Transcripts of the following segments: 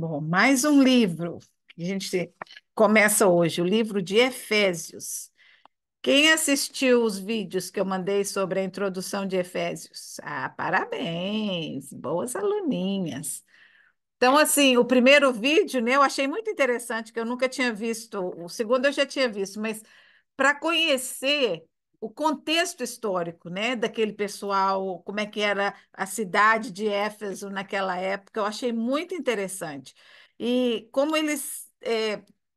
Bom, mais um livro que a gente começa hoje, o livro de Efésios. Quem assistiu os vídeos que eu mandei sobre a introdução de Efésios? Ah, parabéns, boas aluninhas. Então, assim, o primeiro vídeo, né, eu achei muito interessante, que eu nunca tinha visto. O segundo eu já tinha visto, mas para conhecer o contexto histórico, né, daquele pessoal, como é que era a cidade de Éfeso naquela época, eu achei muito interessante. E como eles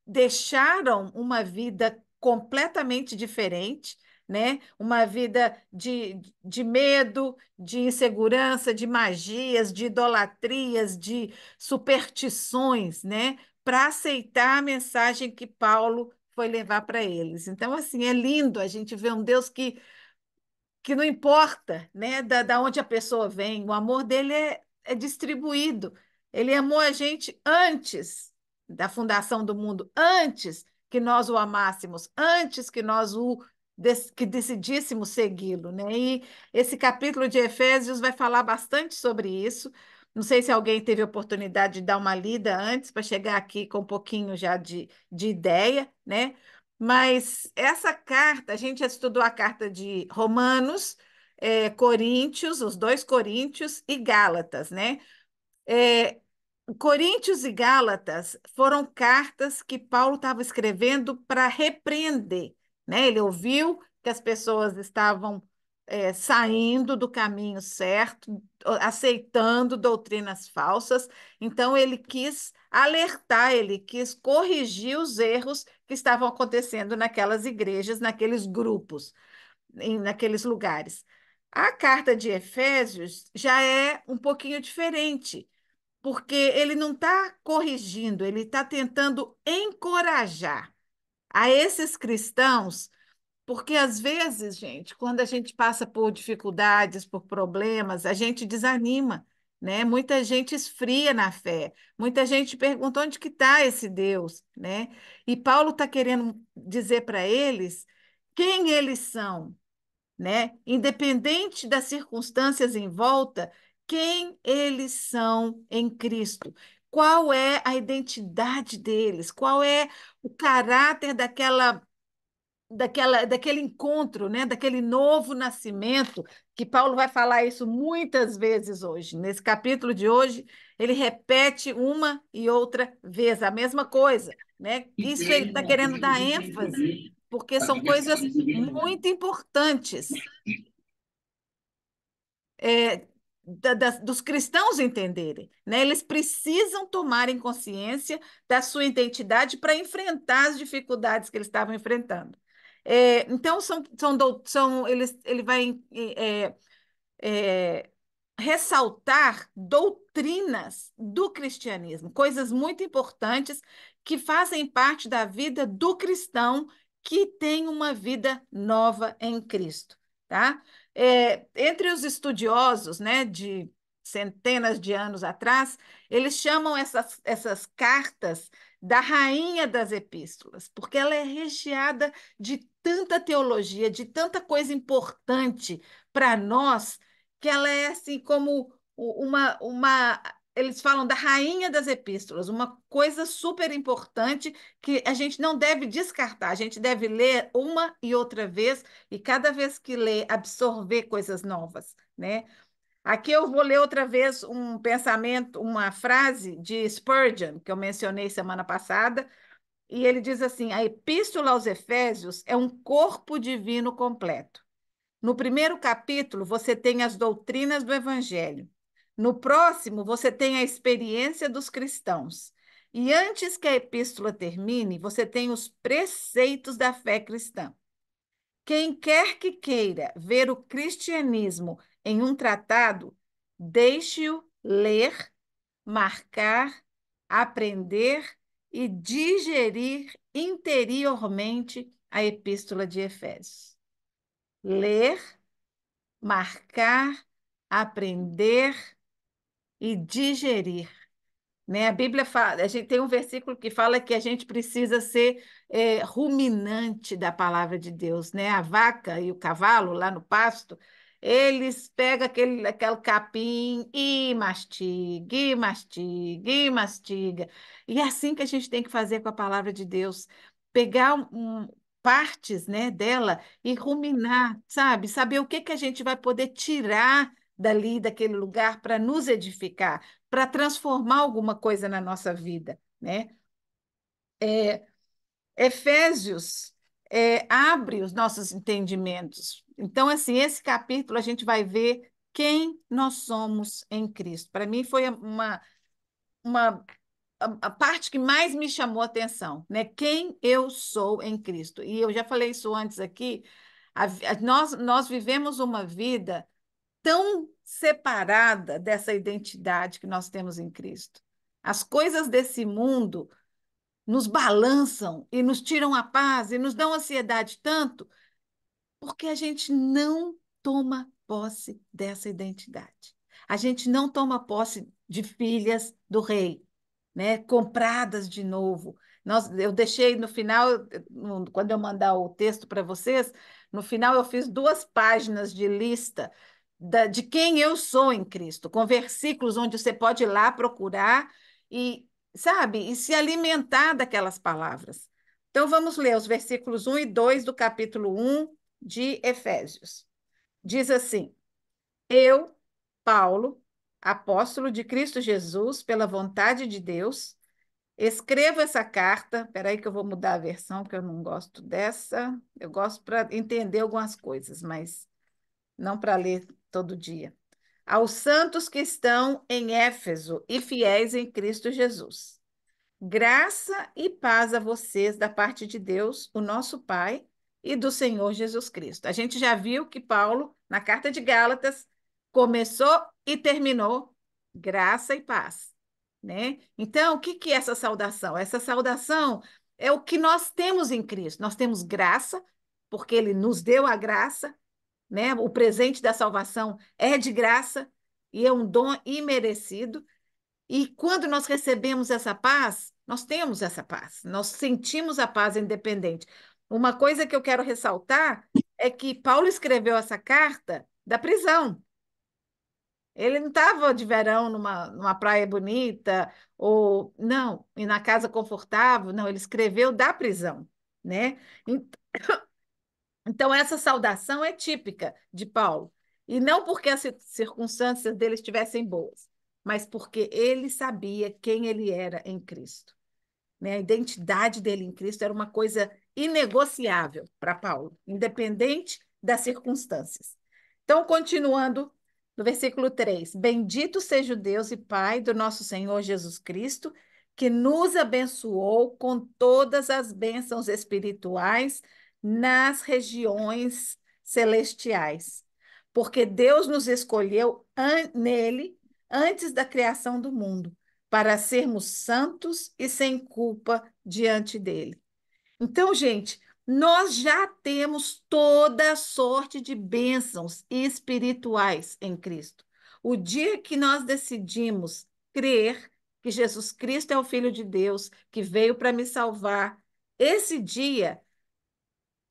deixaram uma vida completamente diferente, né? Uma vida de medo, de insegurança, de magias, de idolatrias, de superstições, né? Para aceitar a mensagem que Paulo foi levar para eles. Então, assim, é lindo a gente ver um Deus que não importa, né, da onde a pessoa vem, o amor dele é distribuído. Ele amou a gente antes da fundação do mundo, antes que nós o amássemos, antes que nós que decidíssemos segui-lo, né? E esse capítulo de Efésios vai falar bastante sobre isso. Não sei se alguém teve oportunidade de dar uma lida antes para chegar aqui com um pouquinho já de ideia, né? Mas essa carta, a gente já estudou a carta de Romanos, Coríntios, os dois Coríntios e Gálatas, né? É, Coríntios e Gálatas foram cartas que Paulo estava escrevendo para repreender, né? Ele ouviu que as pessoas estavam saindo do caminho certo, aceitando doutrinas falsas, então ele quis alertar, ele quis corrigir os erros que estavam acontecendo naquelas igrejas, naqueles grupos, naqueles lugares. A carta de Efésios já é um pouquinho diferente porque ele não está corrigindo, ele está tentando encorajar a esses cristãos, porque às vezes, gente, quando a gente passa por dificuldades, por problemas, a gente desanima, né? Muita gente esfria na fé, muita gente pergunta onde que está esse Deus, né? E Paulo está querendo dizer para eles quem eles são, né? Independente das circunstâncias em volta, quem eles são em Cristo. Qual é a identidade deles? Qual é o caráter daquele encontro, né? Daquele novo nascimento, que Paulo vai falar isso muitas vezes hoje. Nesse capítulo de hoje, ele repete uma e outra vez a mesma coisa, né? Isso ele está querendo dar ênfase, porque são coisas muito importantes é, dos cristãos entenderem, né? Eles precisam tomarem consciência da sua identidade para enfrentar as dificuldades que eles estavam enfrentando. Então, ele vai é, ressaltar doutrinas do cristianismo, coisas muito importantes que fazem parte da vida do cristão que tem uma vida nova em Cristo, tá? Entre os estudiosos, né, de centenas de anos atrás, eles chamam essas cartas da rainha das epístolas, porque ela é recheada de tanta teologia, de tanta coisa importante para nós que ela é assim como eles falam da rainha das epístolas, uma coisa super importante que a gente não deve descartar, a gente deve ler uma e outra vez, e cada vez que lê, absorver coisas novas, né? Aqui eu vou ler outra vez um pensamento, uma frase de Spurgeon, que eu mencionei semana passada, e ele diz assim: a Epístola aos Efésios é um corpo divino completo. No primeiro capítulo, você tem as doutrinas do Evangelho. No próximo, você tem a experiência dos cristãos. E antes que a epístola termine, você tem os preceitos da fé cristã. Quem quer que queira ver o cristianismo em um tratado, deixe-o ler, marcar, aprender e digerir interiormente a epístola de Efésios. Ler, marcar, aprender e digerir, né? A Bíblia fala, a gente tem um versículo que fala que a gente precisa ser ruminante da palavra de Deus, né? A vaca e o cavalo lá no pasto, Eles pegam aquele capim e mastiga, e mastiga, e mastiga. E é assim que a gente tem que fazer com a palavra de Deus. Pegar partes, né, dela e ruminar, sabe? Saber o que que a gente vai poder tirar dali, daquele lugar, para nos edificar, para transformar alguma coisa na nossa vida, né? Efésios abre os nossos entendimentos. Então, assim, esse capítulo a gente vai ver quem nós somos em Cristo. Para mim, foi uma a parte que mais me chamou a atenção, né? Quem eu sou em Cristo. E eu já falei isso antes aqui. Nós vivemos uma vida tão separada dessa identidade que nós temos em Cristo. As coisas desse mundo nos balançam e nos tiram a paz e nos dão ansiedade tanto porque a gente não toma posse dessa identidade. A gente não toma posse de filhas do rei, né? Compradas de novo. Eu deixei no final, quando eu mandar o texto para vocês, no final eu fiz 2 páginas de lista de quem eu sou em Cristo, com versículos onde você pode ir lá procurar e, sabe, e se alimentar daquelas palavras. Então vamos ler os versículos 1 e 2 do capítulo 1 de Efésios. Diz assim: Eu, Paulo, apóstolo de Cristo Jesus, pela vontade de Deus, escrevo essa carta. Espera aí que eu vou mudar a versão, porque eu não gosto dessa. Eu gosto para entender algumas coisas, mas não para ler todo dia. Aos santos que estão em Éfeso e fiéis em Cristo Jesus. Graça e paz a vocês da parte de Deus, o nosso Pai, e do Senhor Jesus Cristo. A gente já viu que Paulo, na carta de Gálatas, começou e terminou graça e paz, né? Então, o que que é essa saudação? Essa saudação é o que nós temos em Cristo. Nós temos graça, porque ele nos deu a graça, né? O presente da salvação é de graça e é um dom imerecido. E quando nós recebemos essa paz, nós temos essa paz, nós sentimos a paz independente. Uma coisa que eu quero ressaltar é que Paulo escreveu essa carta da prisão. Ele não estava de verão numa praia bonita, ou não, e na casa confortável, não, ele escreveu da prisão, né? Então, essa saudação é típica de Paulo. E não porque as circunstâncias dele estivessem boas, mas porque ele sabia quem ele era em Cristo, né? A identidade dele em Cristo era uma coisa inegociável para Paulo, independente das circunstâncias. Então, continuando no versículo 3: Bendito seja o Deus e Pai do nosso Senhor Jesus Cristo, que nos abençoou com todas as bênçãos espirituais nas regiões celestiais, porque Deus nos escolheu nele antes da criação do mundo para sermos santos e sem culpa diante dele. Então, gente, nós já temos toda sorte de bênçãos espirituais em Cristo. O dia que nós decidimos crer que Jesus Cristo é o Filho de Deus, que veio para me salvar, esse dia,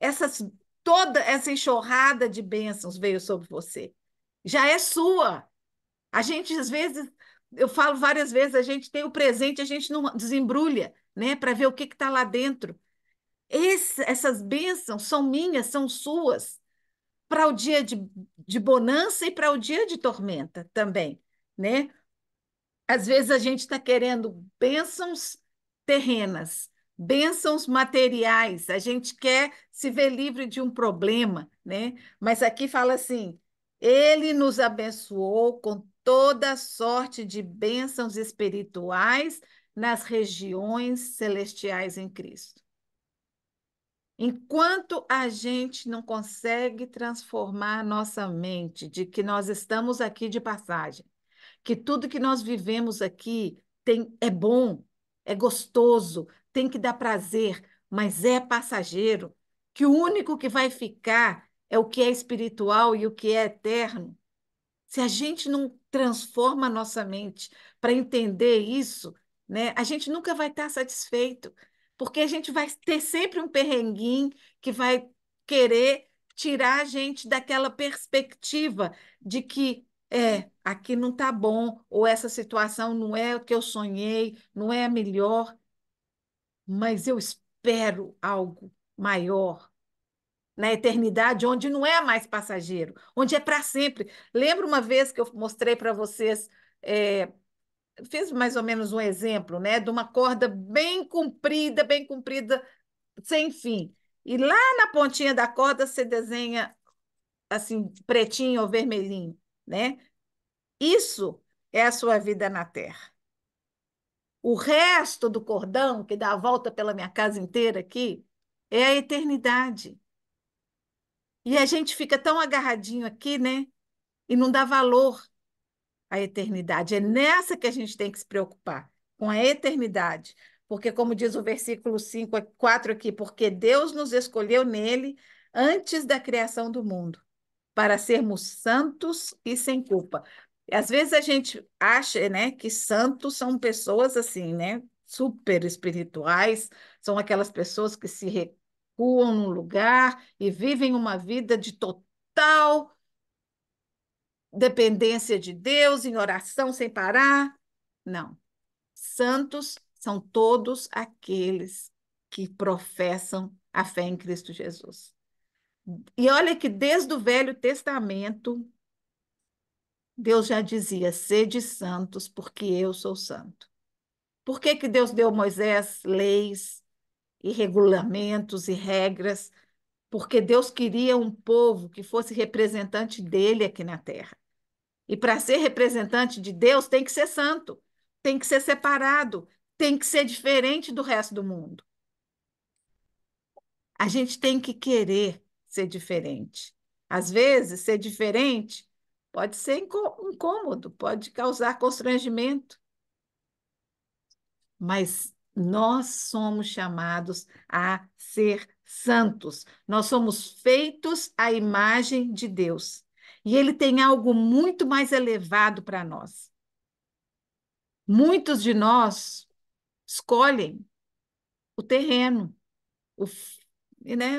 essas, toda essa enxurrada de bênçãos veio sobre você. Já é sua. A gente, às vezes, eu falo várias vezes, a gente tem o presente, a gente não desembrulha, né, para ver o que está lá dentro. Essas bênçãos são minhas, são suas, para o dia de bonança e para o dia de tormenta também, né? Às vezes a gente está querendo bênçãos terrenas, bênçãos materiais, a gente quer se ver livre de um problema, né? Mas aqui fala assim: Ele nos abençoou com toda sorte de bênçãos espirituais nas regiões celestiais em Cristo. Enquanto a gente não consegue transformar a nossa mente de que nós estamos aqui de passagem, que tudo que nós vivemos aqui é bom, é gostoso, tem que dar prazer, mas é passageiro, que o único que vai ficar é o que é espiritual e o que é eterno. Se a gente não transforma a nossa mente para entender isso, né, a gente nunca vai estar satisfeito, porque a gente vai ter sempre um perrenguinho que vai querer tirar a gente daquela perspectiva de que aqui não está bom, ou essa situação não é o que eu sonhei, não é a melhor, mas eu espero algo maior na eternidade, onde não é mais passageiro, onde é para sempre. Lembra uma vez que eu mostrei para vocês, é, fiz mais ou menos um exemplo, né, de uma corda bem comprida, sem fim. E lá na pontinha da corda você desenha assim, pretinho ou vermelhinho, né? Isso é a sua vida na Terra. O resto do cordão, que dá a volta pela minha casa inteira aqui, é a eternidade. E a gente fica tão agarradinho aqui, né? E não dá valor à eternidade. É nessa que a gente tem que se preocupar, com a eternidade. Porque, como diz o versículo 5, 4 aqui, porque Deus nos escolheu nele antes da criação do mundo, para sermos santos e sem culpa. Às vezes a gente acha, né, que santos são pessoas assim, né, super espirituais, são aquelas pessoas que se recuam num lugar e vivem uma vida de total dependência de Deus, em oração sem parar. Não. Santos são todos aqueles que professam a fé em Cristo Jesus. E olha que desde o Velho Testamento, Deus já dizia: sede santos, porque eu sou santo. Por que que Deus deu a Moisés leis e regulamentos e regras? Porque Deus queria um povo que fosse representante dele aqui na terra. E para ser representante de Deus, tem que ser santo, tem que ser separado, tem que ser diferente do resto do mundo. A gente tem que querer ser diferente. Às vezes, ser diferente pode ser incômodo, pode causar constrangimento, mas nós somos chamados a ser santos. Nós somos feitos à imagem de Deus. E Ele tem algo muito mais elevado para nós. Muitos de nós escolhem o terreno, o, né,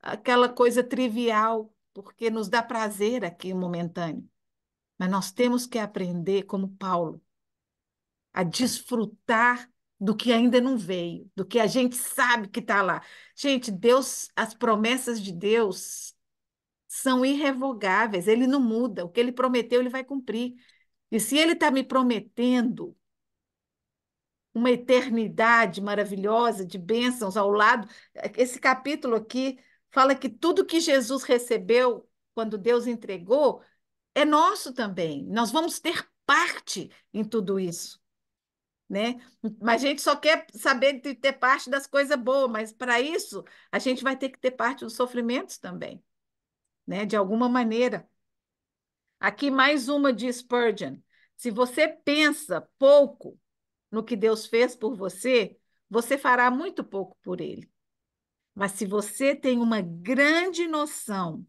aquela coisa trivial, porque nos dá prazer aqui momentâneo. Mas nós temos que aprender, como Paulo, a desfrutar do que ainda não veio, do que a gente sabe que está lá. Gente, Deus, as promessas de Deus são irrevogáveis, ele não muda. O que ele prometeu, ele vai cumprir. E se ele está me prometendo uma eternidade maravilhosa de bênçãos ao lado, esse capítulo aqui fala que tudo que Jesus recebeu quando Deus entregou é nosso também. Nós vamos ter parte em tudo isso, né? Mas a gente só quer saber de ter parte das coisas boas, mas para isso a gente vai ter que ter parte dos sofrimentos também, né? De alguma maneira. Aqui mais uma de Spurgeon. Se você pensa pouco no que Deus fez por você, você fará muito pouco por ele. Mas se você tem uma grande noção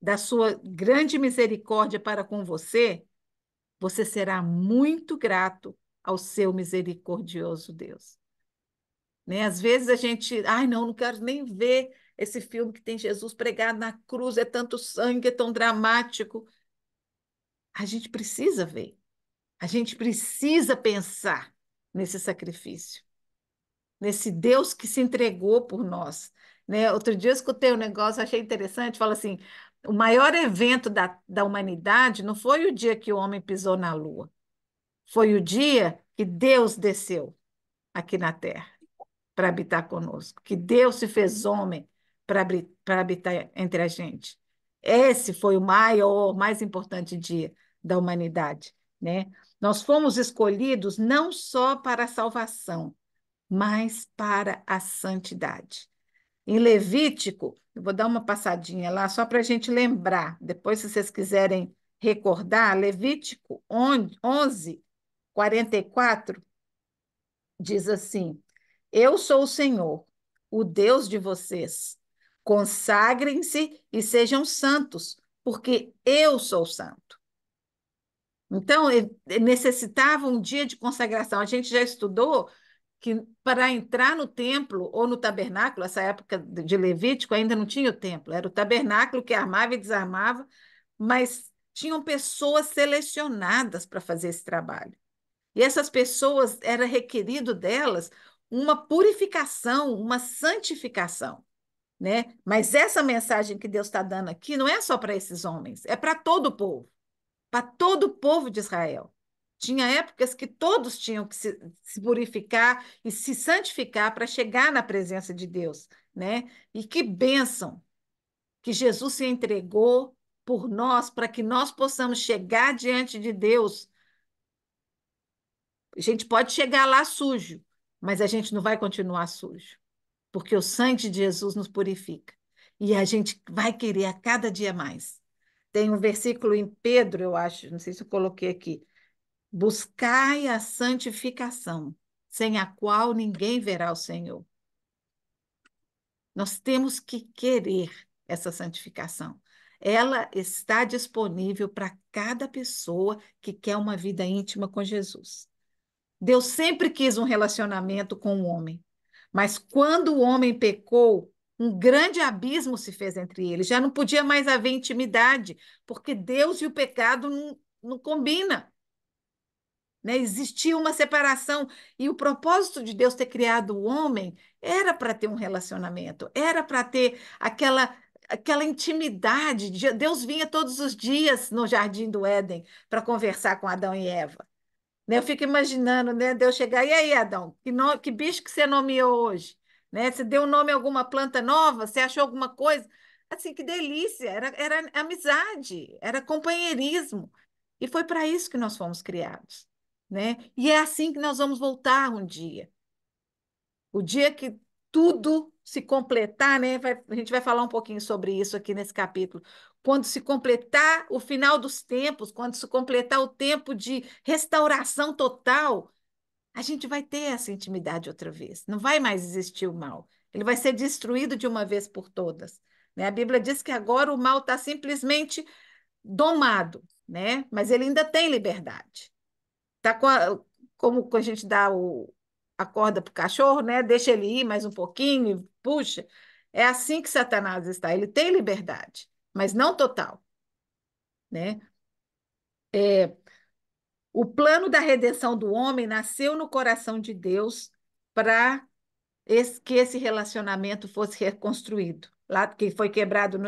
da sua grande misericórdia para com você, você será muito grato ao seu misericordioso Deus. Né? Às vezes a gente, ai, não, não quero nem ver esse filme que tem Jesus pregado na cruz, é tanto sangue, é tão dramático. A gente precisa ver, a gente precisa pensar nesse sacrifício, nesse Deus que se entregou por nós. Né? Outro dia eu escutei um negócio, achei interessante, fala assim, o maior evento da humanidade não foi o dia que o homem pisou na Lua, foi o dia que Deus desceu aqui na Terra para habitar conosco, que Deus se fez homem para habitar entre a gente. Esse foi o maior, mais importante dia da humanidade, né? Nós fomos escolhidos não só para a salvação, mas para a santidade. Em Levítico, eu vou dar uma passadinha lá só para a gente lembrar, depois, se vocês quiserem recordar, Levítico 11, 44 diz assim: Eu sou o Senhor, o Deus de vocês. Consagrem-se e sejam santos, porque eu sou santo. Então, necessitava um dia de consagração. A gente já estudou que para entrar no templo ou no tabernáculo, essa época de Levítico ainda não tinha o templo, era o tabernáculo que armava e desarmava, mas tinham pessoas selecionadas para fazer esse trabalho. E essas pessoas, era requerido delas uma purificação, uma santificação, né? Mas essa mensagem que Deus está dando aqui não é só para esses homens, é para todo o povo de Israel. Tinha épocas que todos tinham que se purificar e se santificar para chegar na presença de Deus, né? E que bênção que Jesus se entregou por nós para que nós possamos chegar diante de Deus. A gente pode chegar lá sujo, mas a gente não vai continuar sujo, porque o sangue de Jesus nos purifica. E a gente vai querer a cada dia mais. Tem um versículo em Pedro, eu acho, não sei se eu coloquei aqui. Buscai a santificação, sem a qual ninguém verá o Senhor. Nós temos que querer essa santificação. Ela está disponível para cada pessoa que quer uma vida íntima com Jesus. Deus sempre quis um relacionamento com o homem, mas quando o homem pecou, um grande abismo se fez entre eles. Já não podia mais haver intimidade, porque Deus e o pecado não combinam, né? Existia uma separação e o propósito de Deus ter criado o homem era para ter um relacionamento, era para ter aquela intimidade. Deus vinha todos os dias no jardim do Éden para conversar com Adão e Eva, né? Eu fico imaginando, né, Deus chegar, e aí, Adão, que bicho que você nomeou hoje? Né? Você deu nome a alguma planta nova? Você achou alguma coisa? Assim, que delícia! Era amizade, era companheirismo. E foi para isso que nós fomos criados, né? E é assim que nós vamos voltar um dia. O dia que tudo se completar, né? A gente vai falar um pouquinho sobre isso aqui nesse capítulo. Quando se completar o final dos tempos, quando se completar o tempo de restauração total, a gente vai ter essa intimidade outra vez. Não vai mais existir o mal. Ele vai ser destruído de uma vez por todas, né? A Bíblia diz que agora o mal está simplesmente domado, né? Mas ele ainda tem liberdade. Tá como quando a gente dá a corda para o cachorro, né? Deixa ele ir mais um pouquinho, e puxa. É assim que Satanás está. Ele tem liberdade, mas não total, né? O plano da redenção do homem nasceu no coração de Deus para que esse relacionamento fosse reconstruído, lá que foi quebrado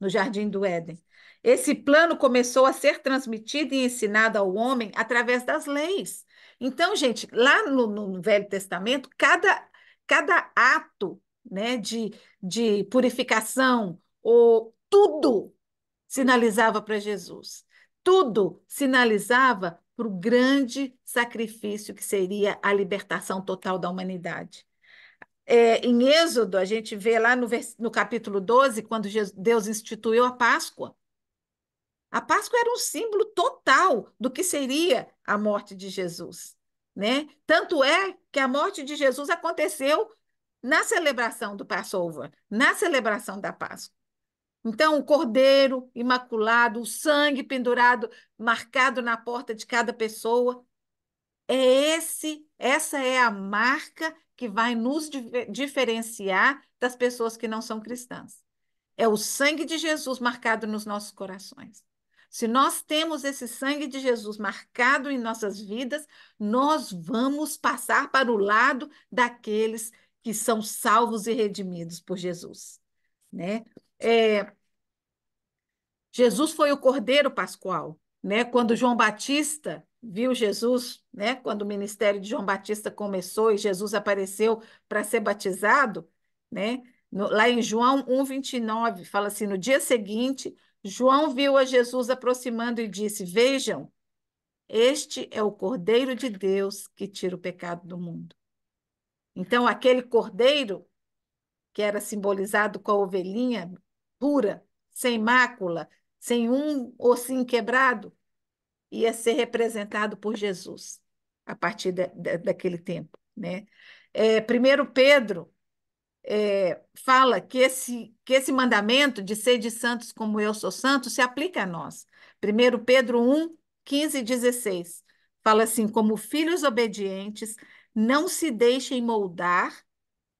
no Jardim do Éden. Esse plano começou a ser transmitido e ensinado ao homem através das leis. Então, gente, lá no Velho Testamento, cada ato, né, de purificação, ou tudo sinalizava para Jesus. Tudo sinalizava para o grande sacrifício que seria a libertação total da humanidade. Em Êxodo, a gente vê lá no capítulo 12, quando Deus instituiu a Páscoa. A Páscoa era um símbolo total do que seria a morte de Jesus, né? Tanto é que a morte de Jesus aconteceu na celebração do Passover, na celebração da Páscoa. Então, o cordeiro imaculado, o sangue pendurado, marcado na porta de cada pessoa, essa é a marca que vai nos diferenciar das pessoas que não são cristãs. É o sangue de Jesus marcado nos nossos corações. Se nós temos esse sangue de Jesus marcado em nossas vidas, nós vamos passar para o lado daqueles que são salvos e redimidos por Jesus, né? É, Jesus foi o Cordeiro Pascual, né? Quando João Batista viu Jesus, né? Quando o ministério de João Batista começou e Jesus apareceu para ser batizado, né? Lá em João 1:29, fala assim: no dia seguinte, João viu a Jesus aproximando e disse: Vejam, este é o Cordeiro de Deus que tira o pecado do mundo. Então, aquele cordeiro que era simbolizado com a ovelhinha pura, sem mácula, sem um ossinho quebrado, ia ser representado por Jesus a partir daquele tempo, né? 1 Pedro fala que esse mandamento de ser de santos como eu sou santo se aplica a nós. 1 Pedro 1:15 e 16 fala assim: como filhos obedientes, Não se deixem moldar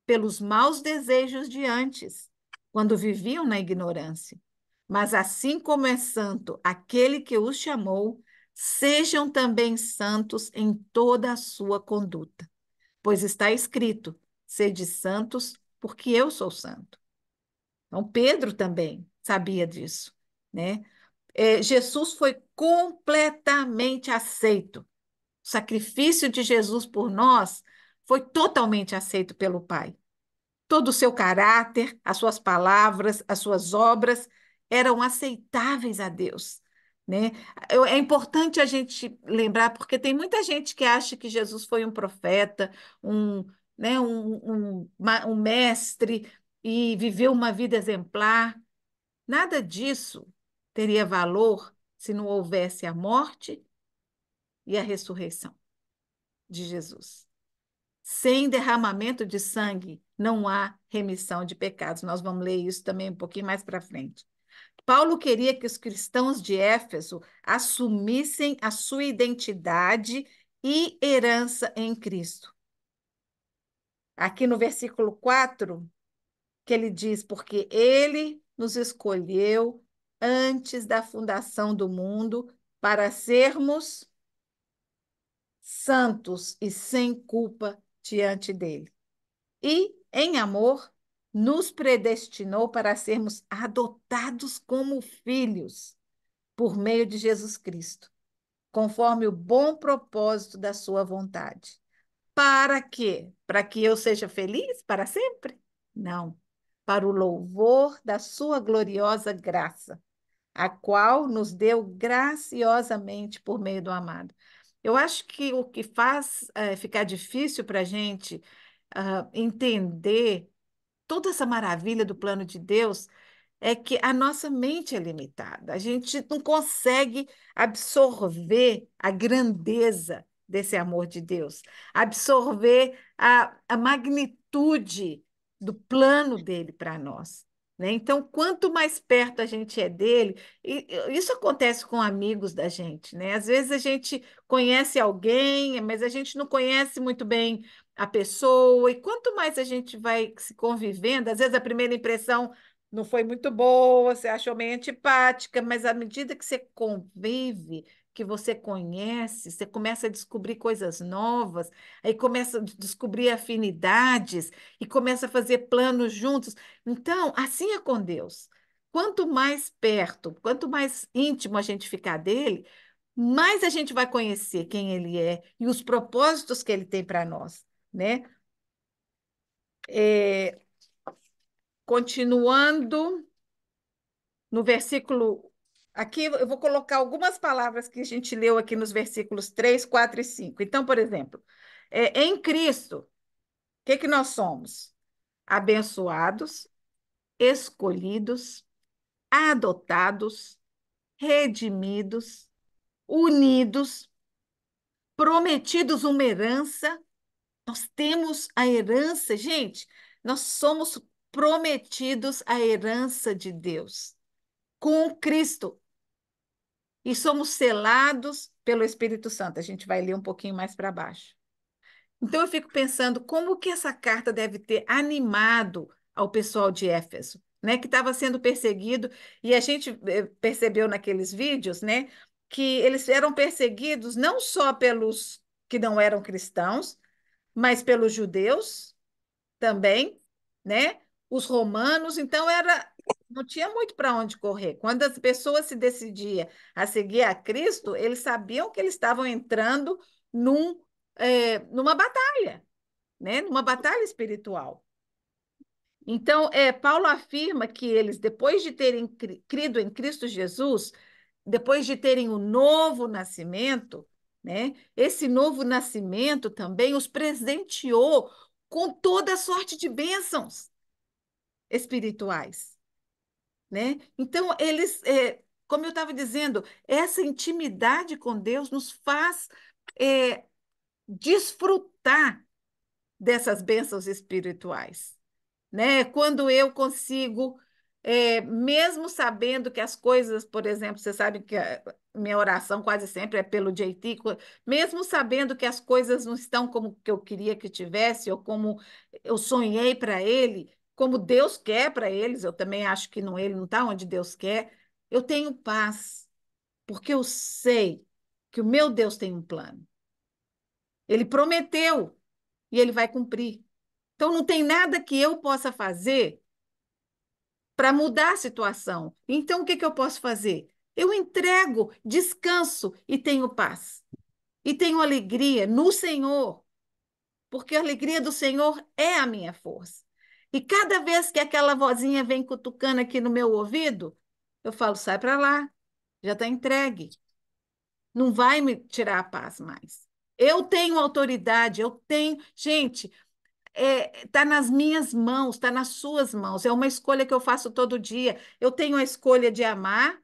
pelos maus desejos de antes, quando viviam na ignorância. Mas assim como é santo aquele que os chamou, sejam também santos em toda a sua conduta. Pois está escrito: sede santos, porque eu sou santo. Então, Pedro também sabia disso, né? Jesus foi completamente aceito. O sacrifício de Jesus por nós foi totalmente aceito pelo Pai. Todo o seu caráter, as suas palavras, as suas obras eram aceitáveis a Deus, né? É importante a gente lembrar, porque tem muita gente que acha que Jesus foi um profeta, um, né, um mestre e viveu uma vida exemplar. Nada disso teria valor se não houvesse a morte e a ressurreição de Jesus. Sem derramamento de sangue, não há remissão de pecados. Nós vamos ler isso também um pouquinho mais para frente. Paulo queria que os cristãos de Éfeso assumissem a sua identidade e herança em Cristo. Aqui no versículo 4, que ele diz: porque ele nos escolheu antes da fundação do mundo para sermos santos e sem culpa diante dele. E, em amor, nos predestinou para sermos adotados como filhos por meio de Jesus Cristo, conforme o bom propósito da sua vontade. Para quê? Para que eu seja feliz para sempre? Não. Para o louvor da sua gloriosa graça, a qual nos deu graciosamente por meio do amado. Eu acho que o que faz ficar difícil para a gente entender toda essa maravilha do plano de Deus é que a nossa mente é limitada. A gente não consegue absorver a grandeza desse amor de Deus, absorver a magnitude do plano dele para nós. Né? Então, quanto mais perto a gente é dele, e isso acontece com amigos da gente, né? Às vezes a gente conhece alguém, mas a gente não conhece muito bem a pessoa, e quanto mais a gente vai se convivendo, às vezes a primeira impressão não foi muito boa, você achou meio antipática, mas à medida que você convive, que você conhece, você começa a descobrir coisas novas, aí começa a descobrir afinidades e começa a fazer planos juntos. Então, assim é com Deus. Quanto mais perto, quanto mais íntimo a gente ficar dele, mais a gente vai conhecer quem ele é e os propósitos que ele tem para nós, né? É, continuando no versículo. Aqui eu vou colocar algumas palavras que a gente leu aqui nos versículos 3, 4 e 5. Então, por exemplo, em Cristo, o que nós somos? Abençoados, escolhidos, adotados, redimidos, unidos, prometidos uma herança. Nós temos a herança, gente, nós somos prometidos a herança de Deus com Cristo. E somos selados pelo Espírito Santo. A gente vai ler um pouquinho mais para baixo. Então eu fico pensando como que essa carta deve ter animado ao pessoal de Éfeso, né, que estava sendo perseguido, e a gente percebeu naqueles vídeos, né, que eles eram perseguidos não só pelos que não eram cristãos, mas pelos judeus também, né? Os romanos, então era não tinha muito para onde correr. Quando as pessoas se decidiam a seguir a Cristo, eles sabiam que eles estavam entrando numa batalha, né? Numa batalha espiritual. Então, Paulo afirma que eles, depois de terem crido em Cristo Jesus, depois de terem o novo nascimento, né? Esse novo nascimento também os presenteou com toda sorte de bênçãos espirituais, né? Então, eles, como eu estava dizendo, essa intimidade com Deus nos faz é, desfrutar dessas bênçãos espirituais, né? Quando eu consigo mesmo sabendo que as coisas, por exemplo, você sabe que a minha oração quase sempre é pelo JT, mesmo sabendo que as coisas não estão como que eu queria que tivesse, ou como eu sonhei para ele, como Deus quer para eles, eu também acho que não, ele não está onde Deus quer, eu tenho paz, porque eu sei que o meu Deus tem um plano. Ele prometeu e ele vai cumprir. Então, não tem nada que eu possa fazer para mudar a situação. Então, o que que eu posso fazer? Eu entrego, descanso e tenho paz. E tenho alegria no Senhor, porque a alegria do Senhor é a minha força. E cada vez que aquela vozinha vem cutucando aqui no meu ouvido, eu falo: sai para lá, já está entregue. Não vai me tirar a paz mais. Eu tenho autoridade, eu tenho. Gente, tá nas minhas mãos, está nas suas mãos. É uma escolha que eu faço todo dia. Eu tenho a escolha de amar,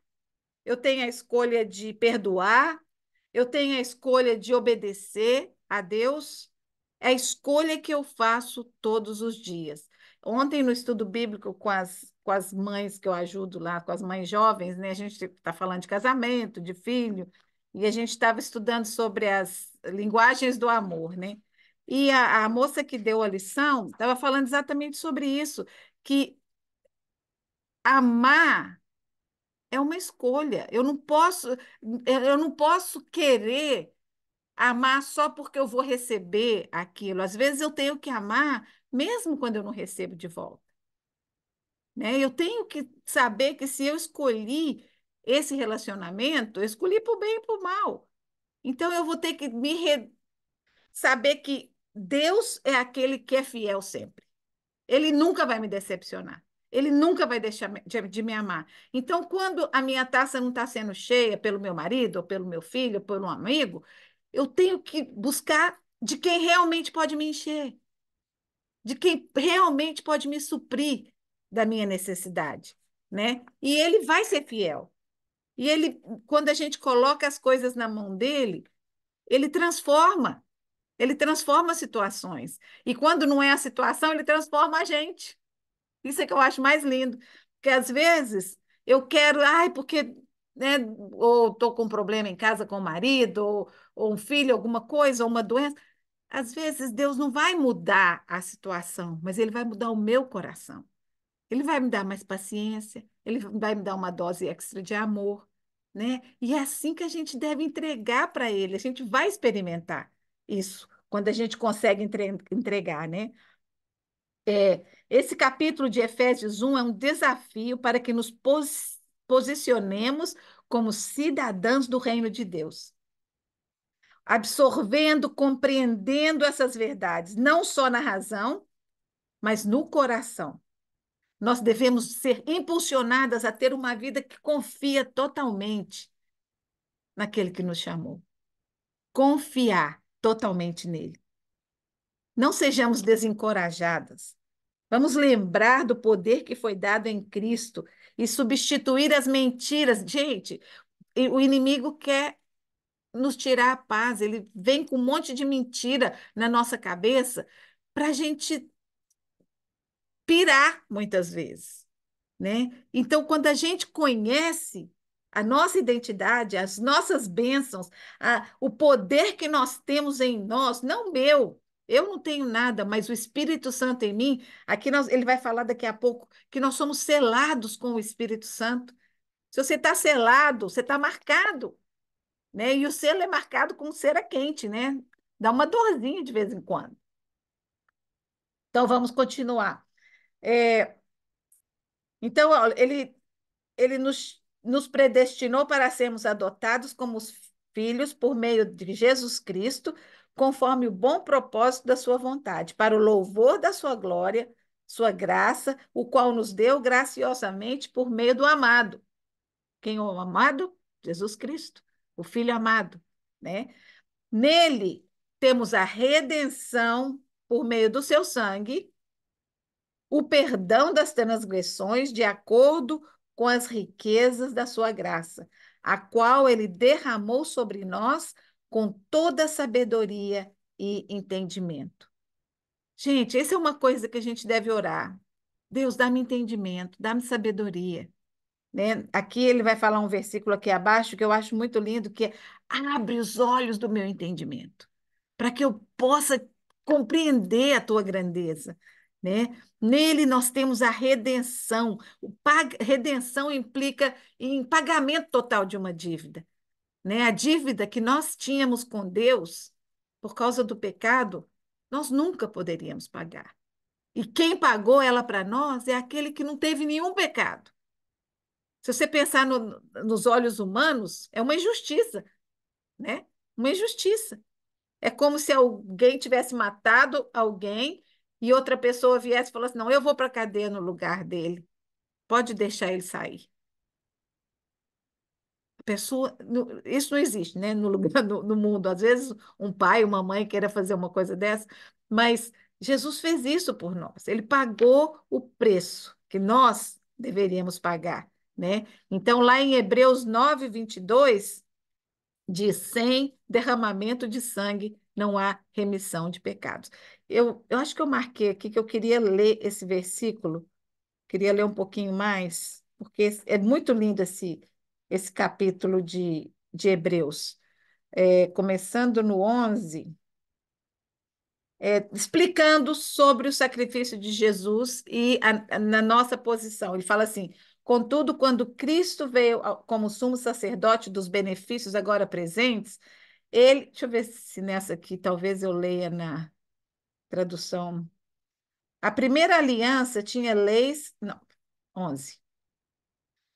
eu tenho a escolha de perdoar, eu tenho a escolha de obedecer a Deus. É a escolha que eu faço todos os dias. Ontem, no estudo bíblico com as mães que eu ajudo lá, com as mães jovens, né? A gente está falando de casamento, de filho, e a gente estava estudando sobre as linguagens do amor, né? E a moça que deu a lição estava falando exatamente sobre isso, que amar é uma escolha. Eu não posso querer amar só porque eu vou receber aquilo. Às vezes eu tenho que amar mesmo quando eu não recebo de volta, né? Eu tenho que saber que se eu escolhi esse relacionamento, eu escolhi para o bem e para o mal. Então eu vou ter que saber que Deus é aquele que é fiel sempre. Ele nunca vai me decepcionar. Ele nunca vai deixar de me amar. Então, quando a minha taça não está sendo cheia pelo meu marido, ou pelo meu filho, ou por um amigo, eu tenho que buscar de quem realmente pode me encher, de quem realmente pode me suprir da minha necessidade, né? E ele vai ser fiel. E ele, quando a gente coloca as coisas na mão dele, ele transforma. Ele transforma situações. E quando não é a situação, ele transforma a gente. Isso é que eu acho mais lindo. Porque às vezes eu quero, ai, porque, né, ou estou com um problema em casa com o marido, ou um filho, alguma coisa, ou uma doença. Às vezes Deus não vai mudar a situação, mas Ele vai mudar o meu coração. Ele vai me dar mais paciência, Ele vai me dar uma dose extra de amor, né? E é assim que a gente deve entregar para Ele. A gente vai experimentar isso quando a gente consegue entregar, né? Esse capítulo de Efésios 1 é um desafio para que nos posicionemos como cidadãos do reino de Deus, absorvendo, compreendendo essas verdades, não só na razão, mas no coração. Nós devemos ser impulsionadas a ter uma vida que confia totalmente naquele que nos chamou. Confiar totalmente nele. Não sejamos desencorajadas. Vamos lembrar do poder que foi dado em Cristo e substituir as mentiras. Gente, o inimigo quer nos tirar a paz, ele vem com um monte de mentira na nossa cabeça para a gente pirar muitas vezes, né? Então, quando a gente conhece a nossa identidade, as nossas bênçãos, o poder que nós temos em nós, não meu, eu não tenho nada, mas o Espírito Santo em mim, aqui ele vai falar daqui a pouco que nós somos selados com o Espírito Santo. Se você está selado, você está marcado, né? E o selo é marcado com cera quente, né? Dá uma dorzinha de vez em quando. Então, vamos continuar. É, então, ó, ele nos predestinou para sermos adotados como os filhos por meio de Jesus Cristo, conforme o bom propósito da sua vontade, para o louvor da sua glória, sua graça, o qual nos deu graciosamente por meio do amado. Quem é o amado? Jesus Cristo, o Filho amado, né? Nele temos a redenção por meio do seu sangue, o perdão das transgressões de acordo com as riquezas da sua graça, a qual ele derramou sobre nós com toda sabedoria e entendimento. Gente, essa é uma coisa que a gente deve orar. Deus, dá-me entendimento, dá-me sabedoria, né? Aqui ele vai falar um versículo aqui abaixo que eu acho muito lindo, que é abre os olhos do meu entendimento, para que eu possa compreender a tua grandeza, né? Nele nós temos a redenção. Redenção implica em pagamento total de uma dívida, né? A dívida que nós tínhamos com Deus por causa do pecado, nós nunca poderíamos pagar. E quem pagou ela para nós é aquele que não teve nenhum pecado. Se você pensar nos olhos humanos, é uma injustiça, né? Uma injustiça. É como se alguém tivesse matado alguém e outra pessoa viesse e falasse: não, eu vou para a cadeia no lugar dele. Pode deixar ele sair. A pessoa, isso não existe, né? No lugar, no mundo. Às vezes, um pai, uma mãe queira fazer uma coisa dessa, mas Jesus fez isso por nós. Ele pagou o preço que nós deveríamos pagar, né? Então, lá em Hebreus 9:22 diz: sem derramamento de sangue não há remissão de pecados. Eu acho que eu marquei aqui que eu queria ler esse versículo, queria ler um pouquinho mais, porque é muito lindo esse capítulo de Hebreus. Começando no 11, explicando sobre o sacrifício de Jesus e na nossa posição. Ele fala assim: contudo, quando Cristo veio como sumo sacerdote dos benefícios agora presentes, deixa eu ver se nessa aqui, talvez eu leia na tradução. A primeira aliança tinha leis, não, 11.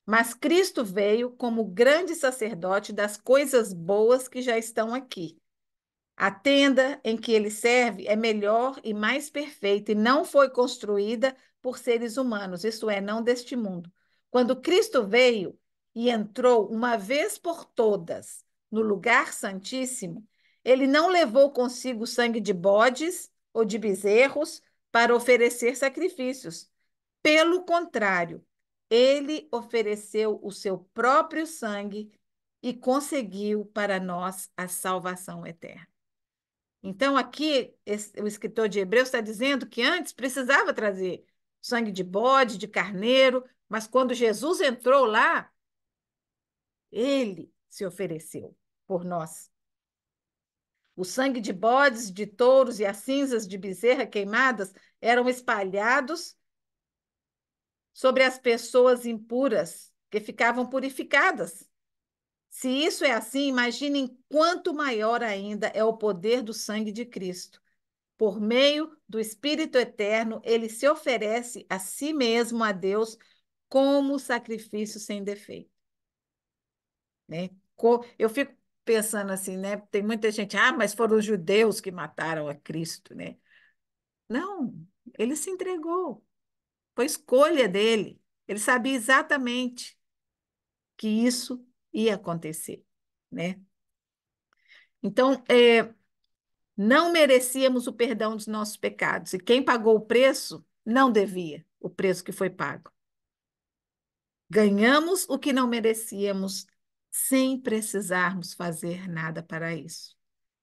Mas Cristo veio como grande sacerdote das coisas boas que já estão aqui. A tenda em que ele serve é melhor e mais perfeita e não foi construída por seres humanos, isso é, não deste mundo. Quando Cristo veio e entrou uma vez por todas no lugar santíssimo, ele não levou consigo sangue de bodes ou de bezerros para oferecer sacrifícios. Pelo contrário, ele ofereceu o seu próprio sangue e conseguiu para nós a salvação eterna. Então, aqui, o escritor de Hebreus está dizendo que antes precisava trazer sangue de bode, de carneiro, mas quando Jesus entrou lá, ele se ofereceu por nós. O sangue de bodes, de touros e as cinzas de bezerra queimadas eram espalhados sobre as pessoas impuras que ficavam purificadas. Se isso é assim, imaginem quanto maior ainda é o poder do sangue de Cristo. Por meio do Espírito Eterno, ele se oferece a si mesmo a Deus como sacrifício sem defeito, né? Eu fico pensando assim, né? Tem muita gente, mas foram os judeus que mataram a Cristo, né? Não, ele se entregou, foi escolha dele. Ele sabia exatamente que isso ia acontecer, né? Então, não merecíamos o perdão dos nossos pecados, e quem pagou o preço não devia o preço que foi pago. Ganhamos o que não merecíamos sem precisarmos fazer nada para isso.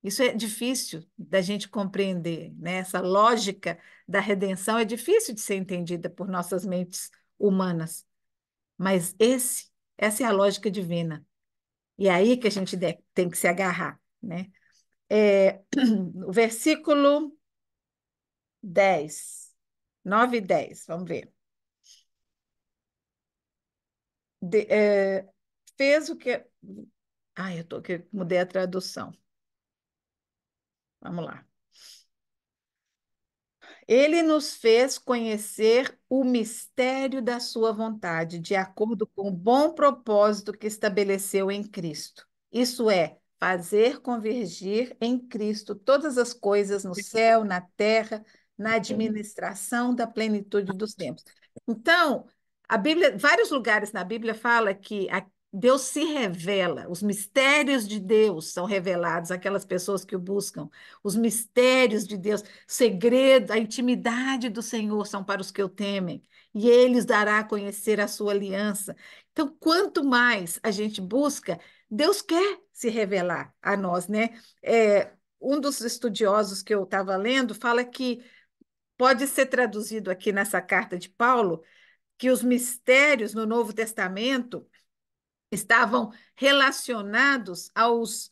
Isso é difícil da gente compreender, né? Essa lógica da redenção é difícil de ser entendida por nossas mentes humanas, mas essa é a lógica divina. E é aí que a gente tem que se agarrar, né? O versículo 10, 9 e 10, vamos ver. De, é, fez o que. Ai, eu tô que mudei a tradução. Vamos lá. Ele nos fez conhecer o mistério da sua vontade, de acordo com o bom propósito que estabeleceu em Cristo. Isso é, fazer convergir em Cristo todas as coisas no céu, na terra, na administração da plenitude dos tempos. Então, a Bíblia, vários lugares na Bíblia fala que Deus se revela, os mistérios de Deus são revelados àquelas pessoas que o buscam. Os mistérios de Deus, segredo, a intimidade do Senhor são para os que o temem, e eles dará a conhecer a sua aliança. Então, quanto mais a gente busca, Deus quer se revelar a nós, né? Um dos estudiosos que eu estava lendo fala que pode ser traduzido aqui nessa carta de Paulo que os mistérios no Novo Testamento estavam relacionados aos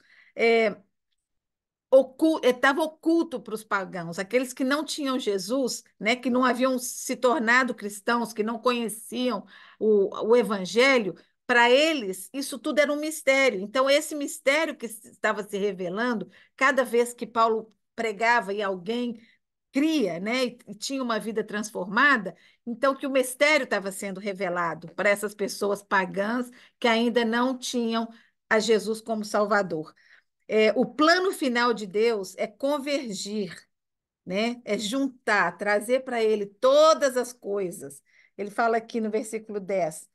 estava oculto para os pagãos, aqueles que não tinham Jesus, né, que não haviam se tornado cristãos, que não conheciam o Evangelho, para eles isso tudo era um mistério. Então, esse mistério que estava se revelando, cada vez que Paulo pregava e alguém cria, né, e tinha uma vida transformada, então que o mistério estava sendo revelado para essas pessoas pagãs que ainda não tinham a Jesus como Salvador. O plano final de Deus é convergir, né? É juntar, trazer para ele todas as coisas. Ele fala aqui no versículo 10: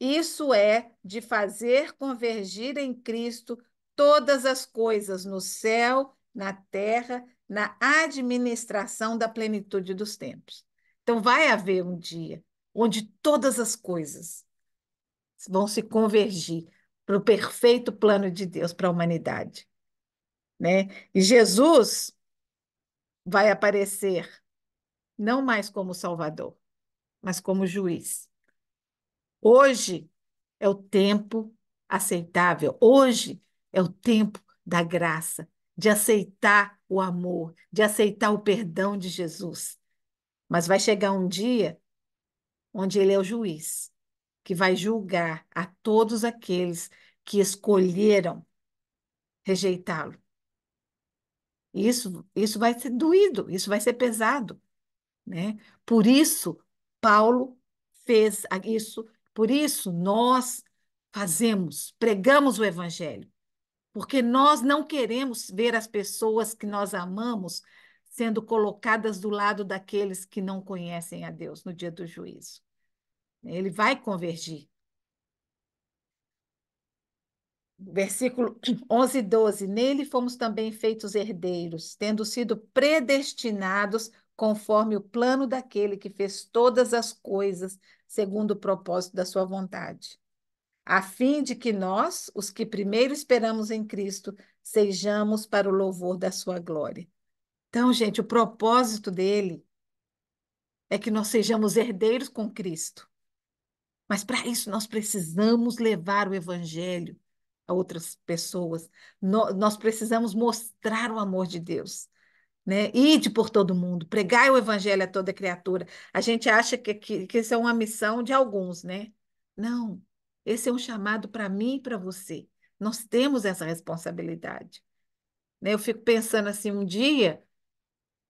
isso é de fazer convergir em Cristo todas as coisas no céu, na terra, na administração da plenitude dos tempos. Então, vai haver um dia onde todas as coisas vão se convergir para o perfeito plano de Deus para a humanidade, né? E Jesus vai aparecer não mais como Salvador, mas como juiz. Hoje é o tempo aceitável. Hoje é o tempo da graça, de aceitar o amor, de aceitar o perdão de Jesus. Mas vai chegar um dia onde ele é o juiz, que vai julgar a todos aqueles que escolheram rejeitá-lo. Isso vai ser doído, isso vai ser pesado, né? Por isso, Paulo fez isso, por isso nós pregamos o evangelho, porque nós não queremos ver as pessoas que nós amamos sendo colocadas do lado daqueles que não conhecem a Deus no dia do juízo. Ele vai convergir. Versículo 11 e 12. Nele fomos também feitos herdeiros, tendo sido predestinados conforme o plano daquele que fez todas as coisas segundo o propósito da sua vontade, a fim de que nós, os que primeiro esperamos em Cristo, sejamos para o louvor da sua glória. Então, gente, o propósito dele é que nós sejamos herdeiros com Cristo. Mas para isso nós precisamos levar o evangelho a outras pessoas. Nós precisamos mostrar o amor de Deus, né? Ide por todo mundo, pregai o evangelho a toda criatura. A gente acha que isso é uma missão de alguns, né? Não, esse é um chamado para mim e para você. Nós temos essa responsabilidade, né? Eu fico pensando assim, um dia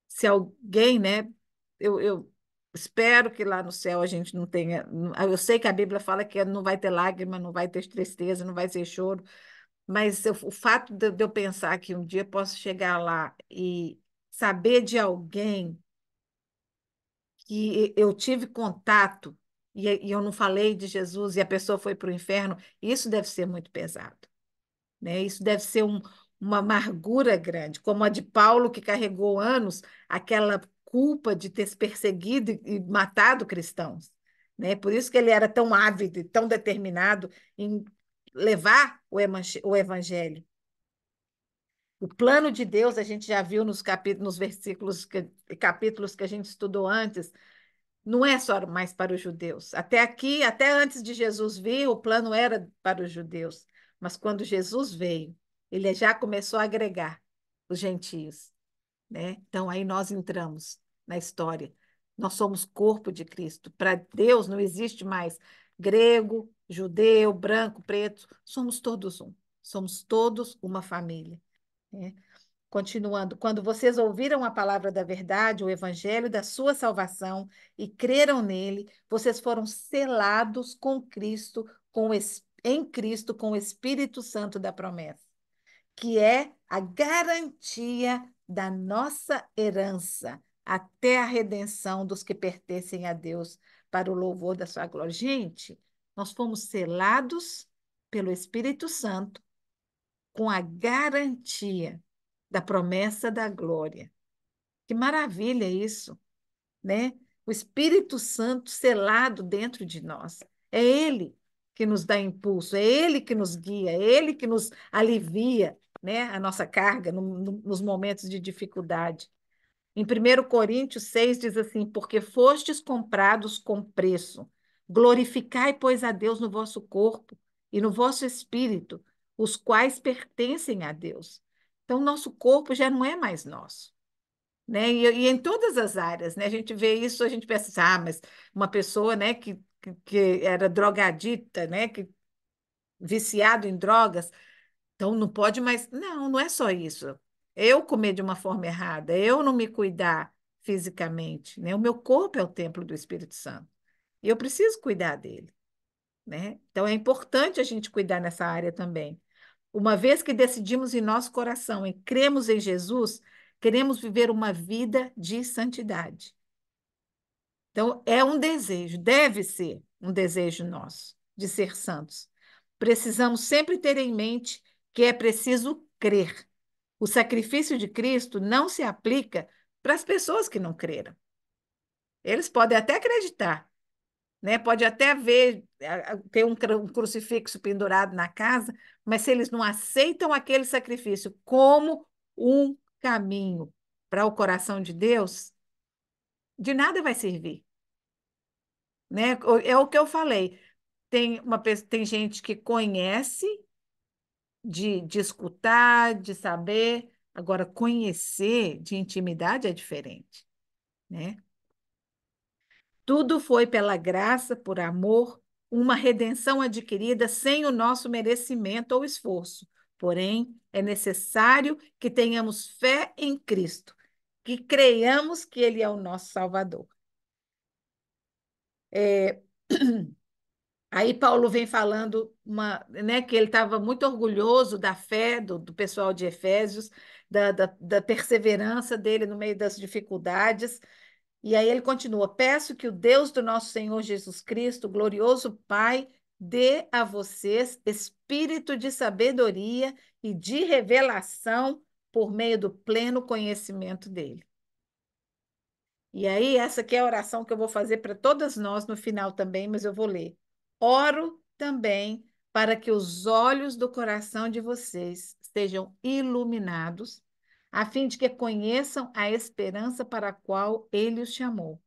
se alguém, né? Eu espero que lá no céu a gente não tenha. Eu sei que a Bíblia fala que não vai ter lágrima, não vai ter tristeza, não vai ter choro, mas o fato de eu pensar que um dia posso chegar lá e saber de alguém que eu tive contato e eu não falei de Jesus e a pessoa foi para o inferno, isso deve ser muito pesado, né? Isso deve ser uma amargura grande, como a de Paulo, que carregou anos aquela culpa de ter se perseguido e matado cristãos, né? Por isso que ele era tão ávido e tão determinado em levar o evangelho. O plano de Deus, a gente já viu nos versículos, capítulos que a gente estudou antes, não é só mais para os judeus. Até aqui, até antes de Jesus vir, o plano era para os judeus. Mas quando Jesus veio, ele já começou a agregar os gentios, né? Então aí nós entramos na história. Nós somos corpo de Cristo. Para Deus não existe mais grego, judeu, branco, preto. Somos todos um. Somos todos uma família, né? Continuando, quando vocês ouviram a palavra da verdade, o evangelho da sua salvação e creram nele, vocês foram selados com Cristo, em Cristo, com o Espírito Santo da promessa, que é a garantia da nossa herança até a redenção dos que pertencem a Deus para o louvor da sua glória. Gente, nós fomos selados pelo Espírito Santo com a garantia da promessa da glória. Que maravilha isso, né? O Espírito Santo selado dentro de nós. É Ele que nos dá impulso, é Ele que nos guia, é Ele que nos alivia, né, a nossa carga nos momentos de dificuldade. Em 1 Coríntios 6 diz assim: porque fostes comprados com preço, glorificai, pois, a Deus no vosso corpo e no vosso espírito, os quais pertencem a Deus. Então, nosso corpo já não é mais nosso, né? E em todas as áreas, né? A gente vê isso, a gente pensa assim, mas uma pessoa, né, que era drogadita, né, que viciado em drogas, então não pode mais. Não, não é só isso. Eu comer de uma forma errada, eu não me cuidar fisicamente, né? O meu corpo é o templo do Espírito Santo. E eu preciso cuidar dele, né? Então é importante a gente cuidar nessa área também. Uma vez que decidimos em nosso coração e cremos em Jesus, queremos viver uma vida de santidade. Então, é um desejo, deve ser um desejo nosso de ser santos. Precisamos sempre ter em mente que é preciso crer. O sacrifício de Cristo não se aplica para as pessoas que não creram. Eles podem até acreditar, né? Pode até ver, ter um crucifixo pendurado na casa, mas se eles não aceitam aquele sacrifício como um caminho para o coração de Deus, de nada vai servir, né? É o que eu falei. Tem gente que conhece de escutar, de saber, agora conhecer de intimidade é diferente, né? Tudo foi pela graça, por amor, uma redenção adquirida sem o nosso merecimento ou esforço. Porém, é necessário que tenhamos fé em Cristo, que creiamos que Ele é o nosso Salvador. É, Aí Paulo vem falando né, que ele estava muito orgulhoso da fé do pessoal de Efésios, da perseverança dele no meio das dificuldades. E aí ele continua: peço que o Deus do nosso Senhor Jesus Cristo, glorioso Pai, dê a vocês espírito de sabedoria e de revelação por meio do pleno conhecimento dele. E aí, essa aqui é a oração que eu vou fazer para todas nós no final também, mas eu vou ler. Oro também para que os olhos do coração de vocês estejam iluminados, a fim de que conheçam a esperança para a qual ele os chamou,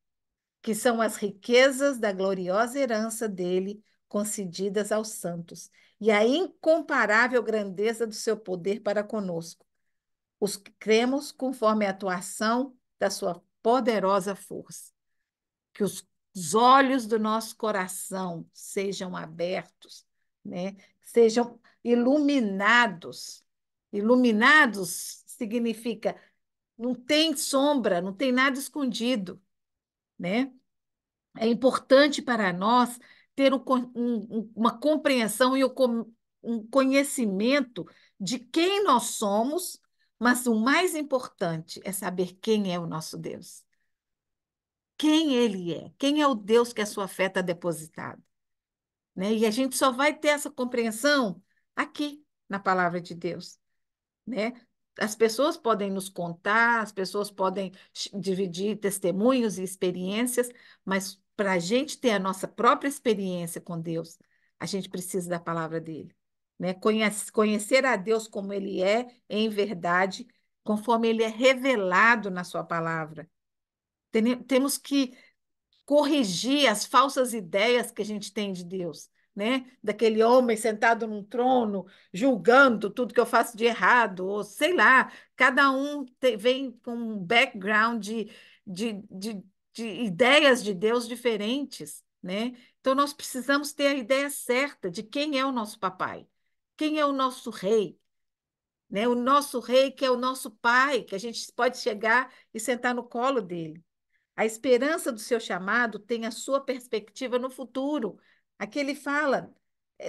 que são as riquezas da gloriosa herança dele, concedidas aos santos, e a incomparável grandeza do seu poder para conosco os que cremos conforme a atuação da sua poderosa força. Que os olhos do nosso coração sejam abertos, né? Sejam iluminados. Iluminados significa não tem sombra, não tem nada escondido, né? É importante para nós ter uma compreensão e um conhecimento de quem nós somos, mas o mais importante é saber quem é o nosso Deus. Quem ele é, quem é o Deus que a sua fé está depositada, né? E a gente só vai ter essa compreensão aqui na palavra de Deus, né? As pessoas podem nos contar, as pessoas podem dividir testemunhos e experiências, mas para a gente ter a nossa própria experiência com Deus, a gente precisa da palavra dele, né? Conhecer a Deus como ele é, em verdade, conforme ele é revelado na sua palavra. Temos que corrigir as falsas ideias que a gente tem de Deus, né? Daquele homem sentado num trono, julgando tudo que eu faço de errado, ou sei lá, cada um vem com um background de, de, de ideias de Deus diferentes, né? Então nós precisamos ter a ideia certa de quem é o nosso papai, quem é o nosso rei, né? O nosso rei que é o nosso pai, que a gente pode chegar e sentar no colo dele. A esperança do seu chamado tem a sua perspectiva no futuro. Aqui ele fala,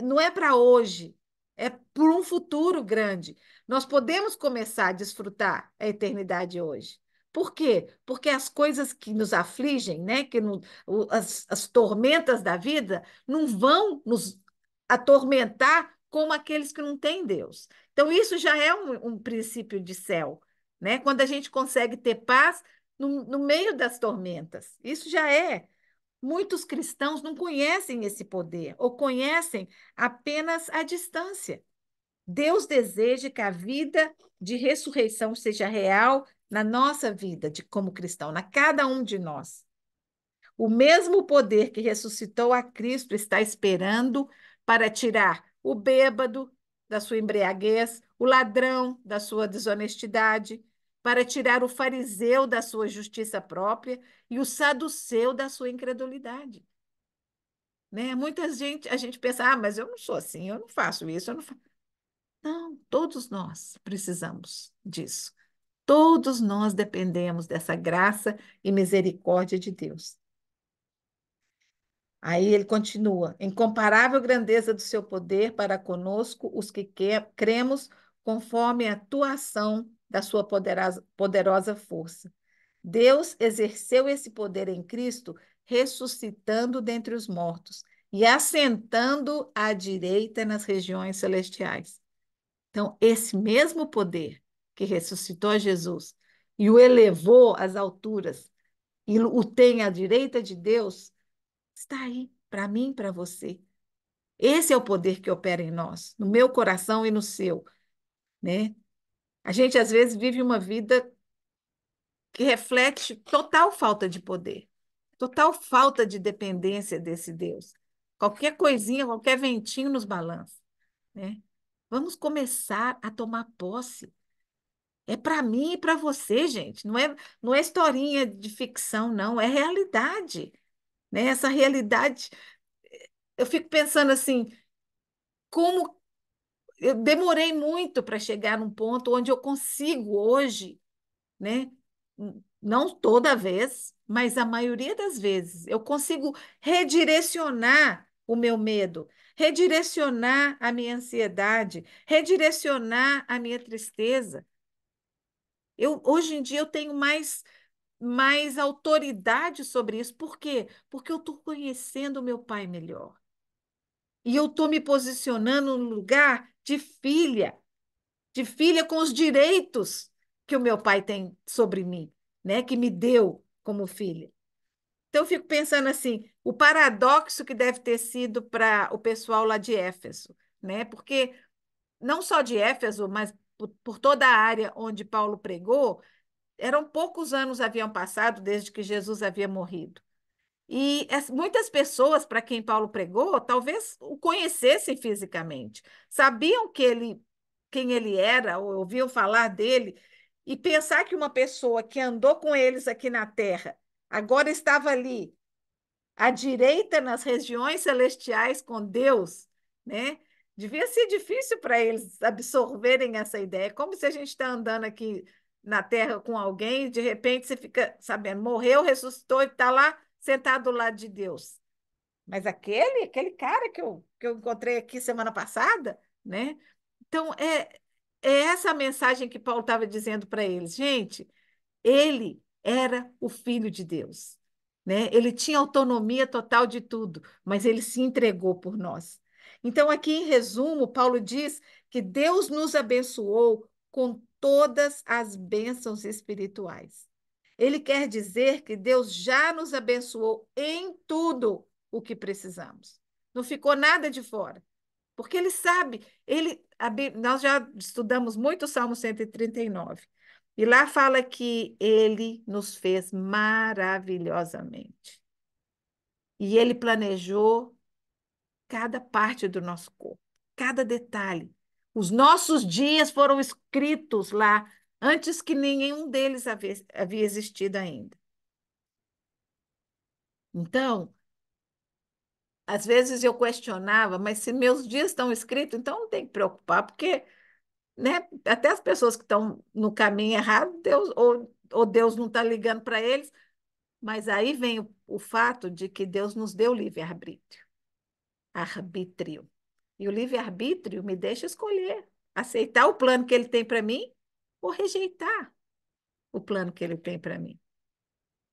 não é para hoje, é para um futuro grande. Nós podemos começar a desfrutar a eternidade hoje. Por quê? Porque as coisas que nos afligem, né, as tormentas da vida, não vão nos atormentar como aqueles que não têm Deus. Então, isso já é um princípio de céu, né? Quando a gente consegue ter paz no meio das tormentas. Isso já é. Muitos cristãos não conhecem esse poder, ou conhecem apenas à distância. Deus deseja que a vida de ressurreição seja real na nossa vida, como cristão, na cada um de nós. O mesmo poder que ressuscitou a Cristo está esperando para tirar o bêbado da sua embriaguez, o ladrão da sua desonestidade, para tirar o fariseu da sua justiça própria e o saduceu da sua incredulidade. Né? Muita gente, a gente pensa, mas eu não sou assim, eu não faço isso, eu não faço. Não, todos nós precisamos disso. Todos nós dependemos dessa graça e misericórdia de Deus. Aí ele continua: incomparável grandeza do seu poder para conosco, os que cremos, conforme a atuação da sua poderosa força. Deus exerceu esse poder em Cristo, ressuscitando dentre os mortos e assentando à direita nas regiões celestiais. Então, esse mesmo poder que ressuscitou Jesus e o elevou às alturas e o tem à direita de Deus, está aí para mim e para você. Esse é o poder que opera em nós, no meu coração e no seu, né? A gente às vezes vive uma vida que reflete total falta de poder, total falta de dependência desse Deus. Qualquer coisinha, qualquer ventinho nos balança, né? Vamos começar a tomar posse. É para mim e para você, gente. Não é historinha de ficção, não. É realidade, né? Essa realidade. Eu fico pensando assim, como eu demorei muito para chegar num ponto onde eu consigo hoje, né? Não toda vez, mas a maioria das vezes, eu consigo redirecionar o meu medo, redirecionar a minha ansiedade, redirecionar a minha tristeza. Hoje em dia eu tenho mais autoridade sobre isso. Por quê? Porque eu estou conhecendo o meu pai melhor. E eu estou me posicionando no lugar de filha com os direitos que o meu pai tem sobre mim, né? Que me deu como filha. Então, eu fico pensando assim, o paradoxo que deve ter sido para o pessoal lá de Éfeso, né? Porque não só de Éfeso, mas por toda a área onde Paulo pregou, eram poucos anos haviam passado desde que Jesus havia morrido. E muitas pessoas para quem Paulo pregou, talvez o conhecessem fisicamente, sabiam quem ele era, ou ouviam falar dele, e pensar que uma pessoa que andou com eles aqui na terra, agora estava ali à direita nas regiões celestiais com Deus, né? Devia ser difícil para eles absorverem essa ideia. Como se a gente está andando aqui na Terra com alguém e de repente você fica sabendo, morreu, ressuscitou e está lá sentado do lado de Deus. Mas aquele cara que eu encontrei aqui semana passada, né? Então, é essa a mensagem que Paulo estava dizendo para eles. Gente, ele era o Filho de Deus, né? Ele tinha autonomia total de tudo, mas ele se entregou por nós. Então, aqui em resumo, Paulo diz que Deus nos abençoou com todas as bênçãos espirituais. Ele quer dizer que Deus já nos abençoou em tudo o que precisamos. Não ficou nada de fora. Porque ele sabe, nós já estudamos muito o Salmo 139. E lá fala que ele nos fez maravilhosamente. E ele planejou cada parte do nosso corpo, cada detalhe. Os nossos dias foram escritos lá antes que nenhum deles havia existido ainda. Então, às vezes eu questionava, mas se meus dias estão escritos, então não tem que preocupar, porque, né, até as pessoas que estão no caminho errado, ou Deus não está ligando para eles, mas aí vem o fato de que Deus nos deu livre-arbítrio. Arbítrio. E o livre-arbítrio me deixa escolher, aceitar o plano que ele tem para mim ou rejeitar o plano que ele tem para mim.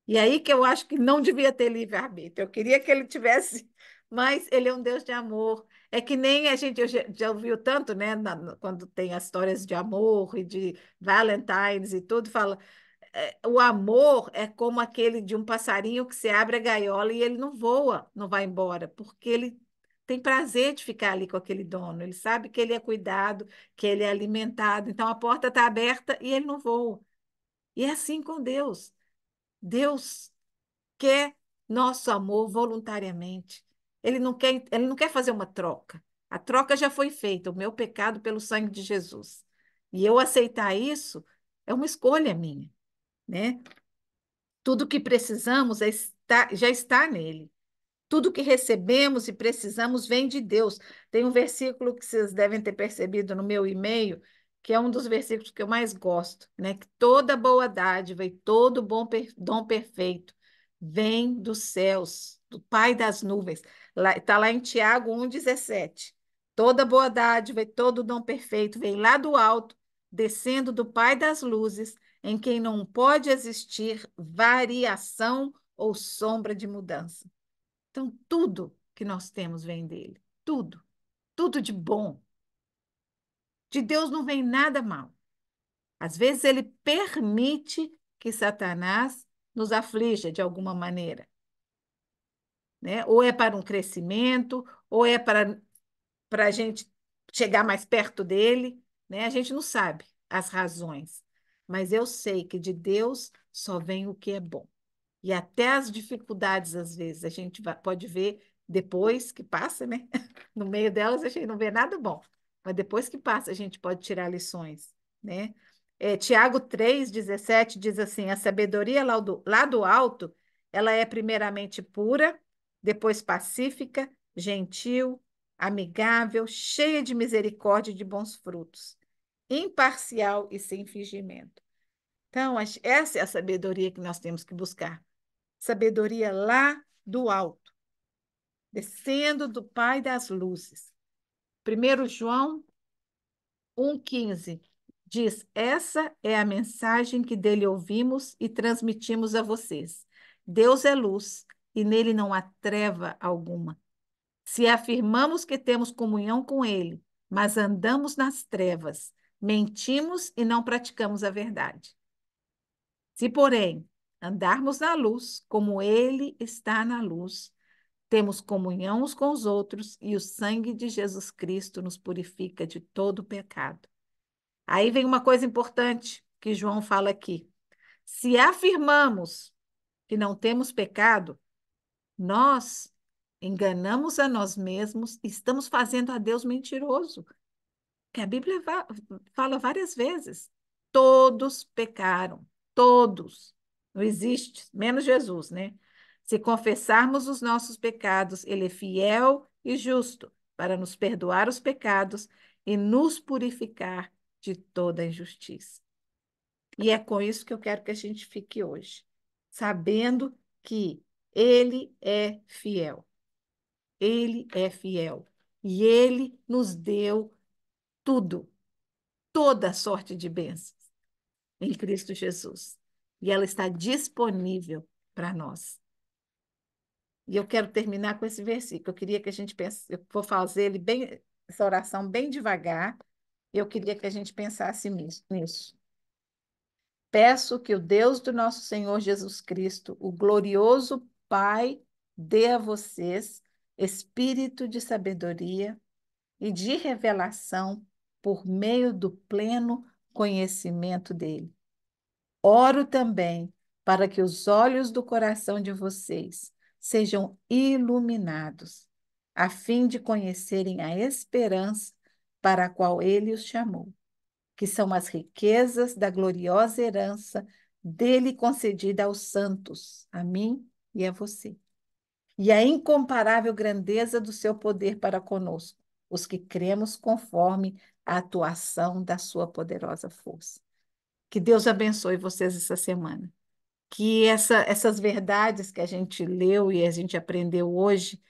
E aí que eu acho que não devia ter livre-arbítrio. Eu queria que ele tivesse, mas ele é um Deus de amor. É que nem a gente já ouviu tanto, né, quando tem as histórias de amor e de Valentine's e tudo, fala, o amor é como aquele de um passarinho que se abre a gaiola e ele não voa, não vai embora, porque ele tem prazer de ficar ali com aquele dono. Ele sabe que ele é cuidado, que ele é alimentado. Então a porta está aberta e ele não voa. E é assim com Deus. Deus quer nosso amor voluntariamente. Ele não quer fazer uma troca. A troca já foi feita, o meu pecado pelo sangue de Jesus. E eu aceitar isso é uma escolha minha, né? Tudo que precisamos já está nele. Tudo que recebemos e precisamos vem de Deus. Tem um versículo que vocês devem ter percebido no meu e-mail, que é um dos versículos que eu mais gosto, né? Que toda boa dádiva e todo dom perfeito vem dos céus, do Pai das nuvens. Está lá em Tiago 1,17. Toda boa dádiva e todo dom perfeito vem lá do alto, descendo do Pai das luzes, em quem não pode existir variação ou sombra de mudança. Então, tudo que nós temos vem dele. Tudo. Tudo de bom. De Deus não vem nada mal. Às vezes, ele permite que Satanás nos aflija de alguma maneira, né? Ou é para um crescimento, ou é para a gente chegar mais perto dele, né? A gente não sabe as razões, mas eu sei que de Deus só vem o que é bom. E até as dificuldades, às vezes, a gente pode ver depois que passa, né? No meio delas, a gente não vê nada bom. Mas depois que passa, a gente pode tirar lições, né? Tiago 3,17 diz assim: a sabedoria lá do alto, ela é primeiramente pura, depois pacífica, gentil, amigável, cheia de misericórdia e de bons frutos, imparcial e sem fingimento. Então, essa é a sabedoria que nós temos que buscar. Sabedoria lá do alto, descendo do Pai das luzes. 1 João 1,15 diz: essa é a mensagem que dele ouvimos e transmitimos a vocês. Deus é luz e nele não há treva alguma. Se afirmamos que temos comunhão com ele, mas andamos nas trevas, mentimos e não praticamos a verdade. Se, porém, andarmos na luz, como ele está na luz, temos comunhão uns com os outros e o sangue de Jesus Cristo nos purifica de todo pecado. Aí vem uma coisa importante que João fala aqui. Se afirmamos que não temos pecado, nós enganamos a nós mesmos e estamos fazendo a Deus mentiroso, que a Bíblia fala várias vezes. Todos pecaram, todos. Não existe, menos Jesus, né? Se confessarmos os nossos pecados, ele é fiel e justo para nos perdoar os pecados e nos purificar de toda injustiça. E é com isso que eu quero que a gente fique hoje, sabendo que ele é fiel. Ele é fiel. E ele nos deu tudo, toda sorte de bênçãos em Cristo Jesus. E ela está disponível para nós. E eu quero terminar com esse versículo. Eu queria que a gente pense, eu vou fazer ele bem, essa oração bem devagar. Eu queria que a gente pensasse nisso. Peço que o Deus do nosso Senhor Jesus Cristo, o glorioso Pai, dê a vocês espírito de sabedoria e de revelação por meio do pleno conhecimento dele. Oro também para que os olhos do coração de vocês sejam iluminados, a fim de conhecerem a esperança para a qual ele os chamou, que são as riquezas da gloriosa herança dele concedida aos santos, a mim e a você, e a incomparável grandeza do seu poder para conosco, os que cremos conforme a atuação da sua poderosa força. Que Deus abençoe vocês essa semana. Que essas verdades que a gente leu e a gente aprendeu hoje,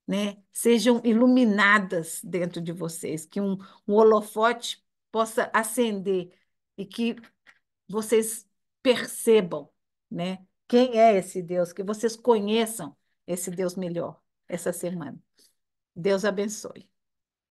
né, sejam iluminadas dentro de vocês, que um holofote possa acender e que vocês percebam, né, quem é esse Deus, que vocês conheçam esse Deus melhor essa semana. Deus abençoe.